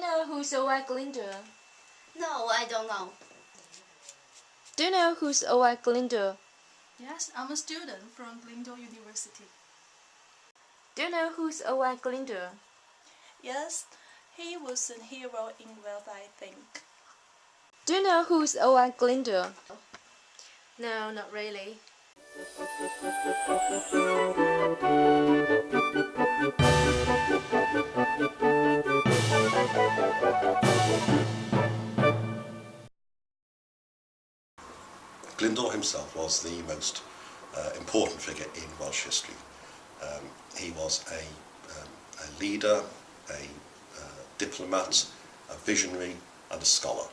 know who's Owain Glyndwr? No, I don't know. Do you know who's Owain Glyndwr? Yes, I'm a student from Glyndwr University. Do you know who's Owain Glyndwr? Yes, he was a hero in Wales, I think. Do you know who's Owain Glyndwr? No, not really. Glyndwr himself was the most important figure in Welsh history. He was a leader, a diplomat, a visionary and a scholar.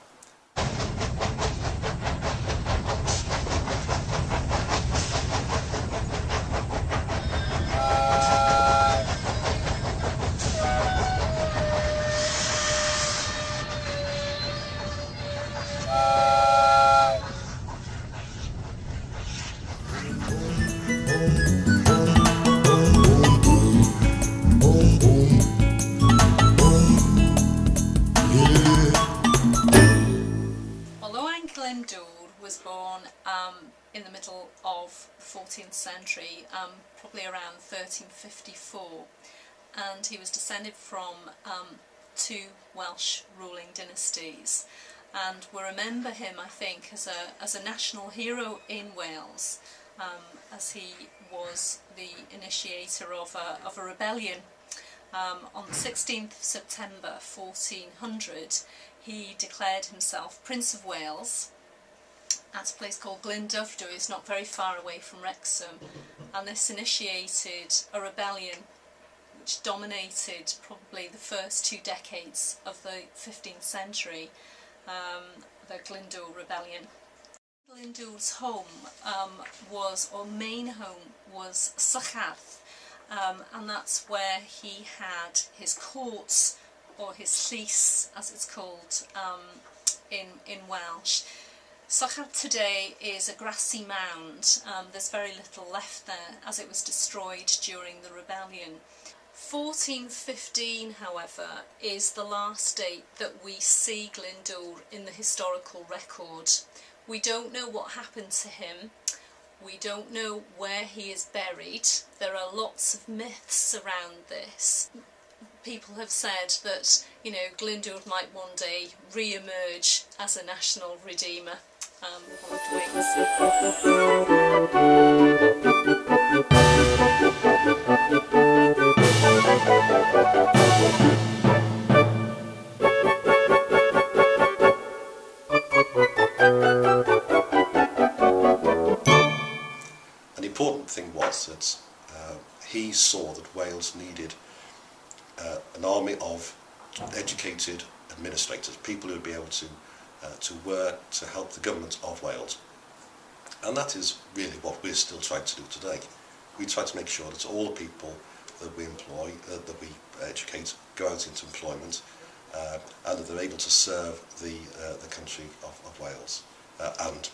Owain Glyndwr was born in the middle of the 14th century, probably around 1354, and he was descended from two Welsh ruling dynasties, and we remember him, I think, as a national hero in Wales, as he was the initiator of a rebellion. On the 16th of September 1400, he declared himself Prince of Wales at a place called Glyndwr. It's not very far away from Wrexham, and this initiated a rebellion which dominated probably the first 2 decades of the 15th century, the Glyndwr Rebellion. Glyndwr's home or main home was Sycharth, and that's where he had his courts, or his llys as it's called in Welsh. Sycharth today is a grassy mound. There's very little left there as it was destroyed during the rebellion. 1415, however, is the last date that we see Glyndwr in the historical record. We don't know what happened to him. We don't know where he is buried. There are lots of myths around this. People have said that, Glyndwr might one day re-emerge as a national redeemer. We'll have to wait and An important thing was that he saw that Wales needed an army of educated administrators, people who would be able to work to help the government of Wales. And that is really what we're still trying to do today. We try to make sure that all the people that we employ, that we educate, go out into employment, and that they're able to serve the country of Wales and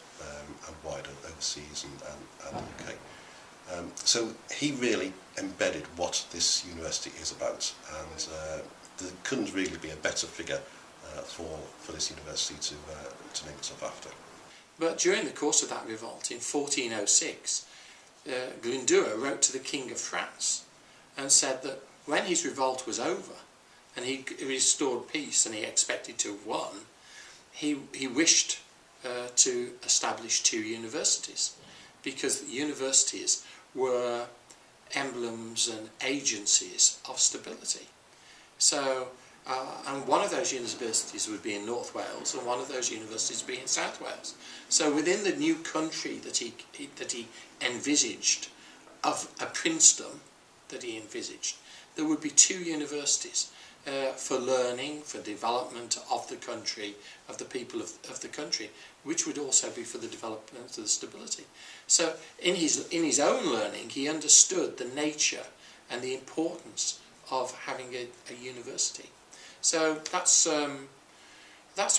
wider overseas and the UK. So he really embedded what this university is about, and there couldn't really be a better figure for this university to name itself after. But during the course of that revolt in 1406, Glyndwr wrote to the King of France and said that when his revolt was over and he restored peace and he expected to have won, he wished to establish 2 universities, because the universities were emblems and agencies of stability. So, and one of those universities would be in North Wales, and one of those universities would be in South Wales. So within the new country that he envisaged, of a princedom that he envisaged, there would be 2 universities for learning, for development of the country, of the people of the country, which would also be for the development of the stability. So in his own learning, he understood the nature and the importance of having a university. So that's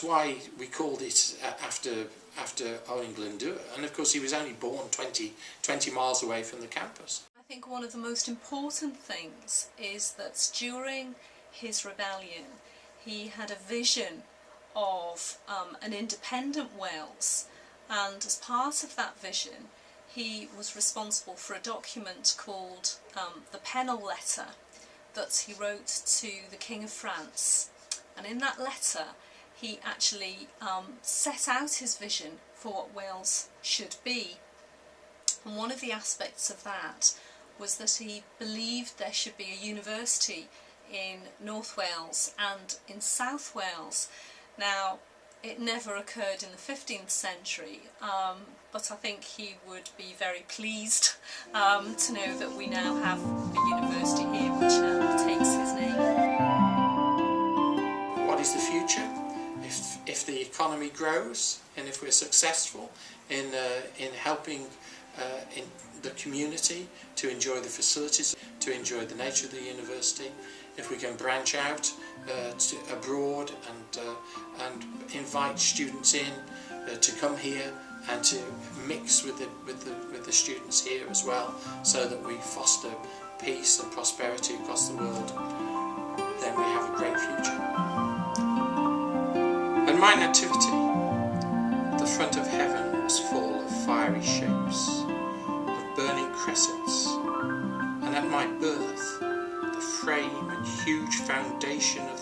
why we called it after Owain Glyndwr, and of course he was only born 20 miles away from the campus. I think one of the most important things is that during his rebellion he had a vision of an independent Wales, and as part of that vision he was responsible for a document called the Pennell Letter that he wrote to the King of France. And in that letter he actually set out his vision for what Wales should be. And one of the aspects of that was that he believed there should be a university in North Wales and in South Wales. Now, it never occurred in the 15th century, but I think he would be very pleased to know that we now have a university here which takes his name. What is the future? If the economy grows and if we're successful in helping in the community to enjoy the facilities, to enjoy the nature of the university, if we can branch out to abroad and invite students in to come here and to mix with the students here as well, so that we foster peace and prosperity across the world, then we have a great future. At my nativity, the front of heaven was full of fiery shapes, of burning crescents, and at my birth, the frame and huge foundation of